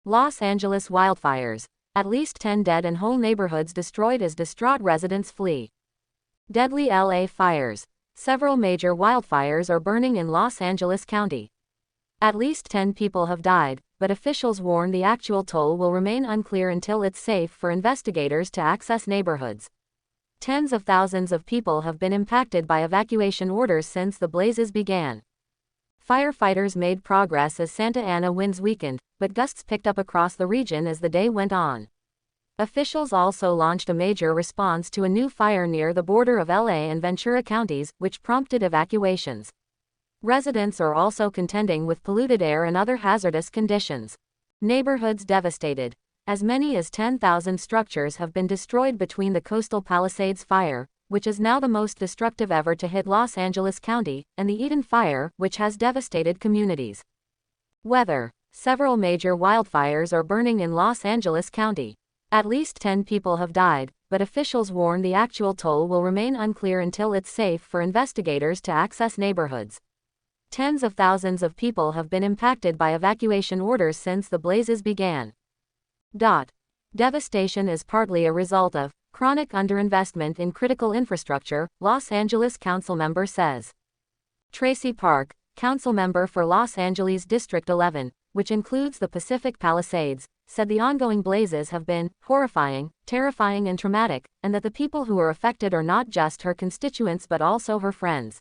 Los Angeles wildfires. At least 10 dead and whole neighborhoods destroyed as distraught residents flee. Deadly LA fires. Several major wildfires are burning in Los Angeles County. At least 10 people have died, but officials warn the actual toll will remain unclear until it's safe for investigators to access neighborhoods. Tens of thousands of people have been impacted by evacuation orders since the blazes began. Firefighters made progress as Santa Ana winds weakened, but gusts picked up across the region as the day went on. Officials also launched a major response to a new fire near the border of LA and Ventura counties, which prompted evacuations. Residents are also contending with polluted air and other hazardous conditions. Neighborhoods devastated. As many as 10,000 structures have been destroyed between the Coastal Palisades fire, which is now the most destructive ever to hit Los Angeles County, and the Eden fire, which has devastated communities. Weather. Several major wildfires are burning in Los Angeles County. At least 10 people have died, but officials warn the actual toll will remain unclear until it's safe for investigators to access neighborhoods. Tens of thousands of people have been impacted by evacuation orders since the blazes began. Devastation is partly a result of chronic underinvestment in critical infrastructure, Los Angeles councilmember says. Tracy Park, councilmember for Los Angeles District 11, which includes the Pacific Palisades, said the ongoing blazes have been horrifying, terrifying and traumatic, and that the people who are affected are not just her constituents but also her friends.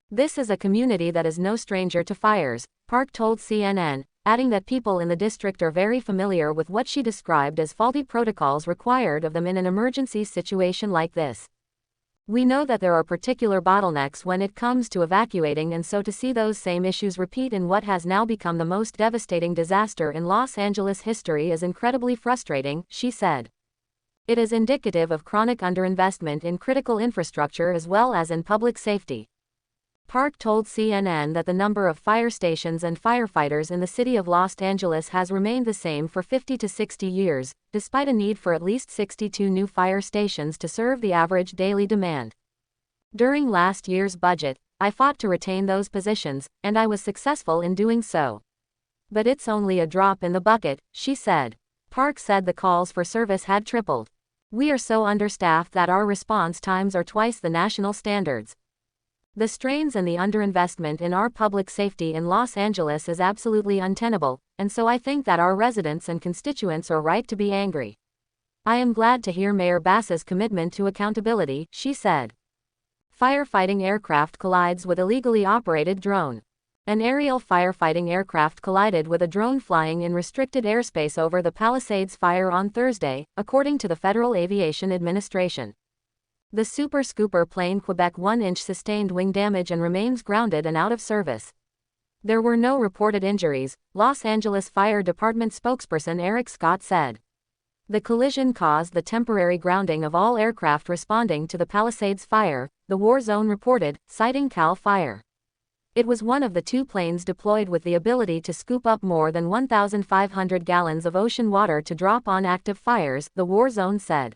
This is a community that is no stranger to fires, Park told CNN, adding that people in the district are very familiar with what she described as faulty protocols required of them in an emergency situation like this. We know that there are particular bottlenecks when it comes to evacuating, and so to see those same issues repeat in what has now become the most devastating disaster in Los Angeles history is incredibly frustrating, she said. It is indicative of chronic underinvestment in critical infrastructure as well as in public safety. Park told CNN that the number of fire stations and firefighters in the city of Los Angeles has remained the same for 50 to 60 years, despite a need for at least 62 new fire stations to serve the average daily demand. During last year's budget, I fought to retain those positions, and I was successful in doing so. But it's only a drop in the bucket, she said. Park said the calls for service had tripled. We are so understaffed that our response times are twice the national standards. The strains and the underinvestment in our public safety in Los Angeles is absolutely untenable, and so I think that our residents and constituents are right to be angry. I am glad to hear Mayor Bass's commitment to accountability, she said. Firefighting aircraft collides with illegally operated drone. An aerial firefighting aircraft collided with a drone flying in restricted airspace over the Palisades fire on Thursday, according to the Federal Aviation Administration. The Super Scooper plane Quebec 1-inch sustained wing damage and remains grounded and out of service. There were no reported injuries, Los Angeles Fire Department spokesperson Eric Scott said. The collision caused the temporary grounding of all aircraft responding to the Palisades fire, the war zone reported, citing CAL FIRE. It was one of the two planes deployed with the ability to scoop up more than 1,500 gallons of ocean water to drop on active fires, the war zone said.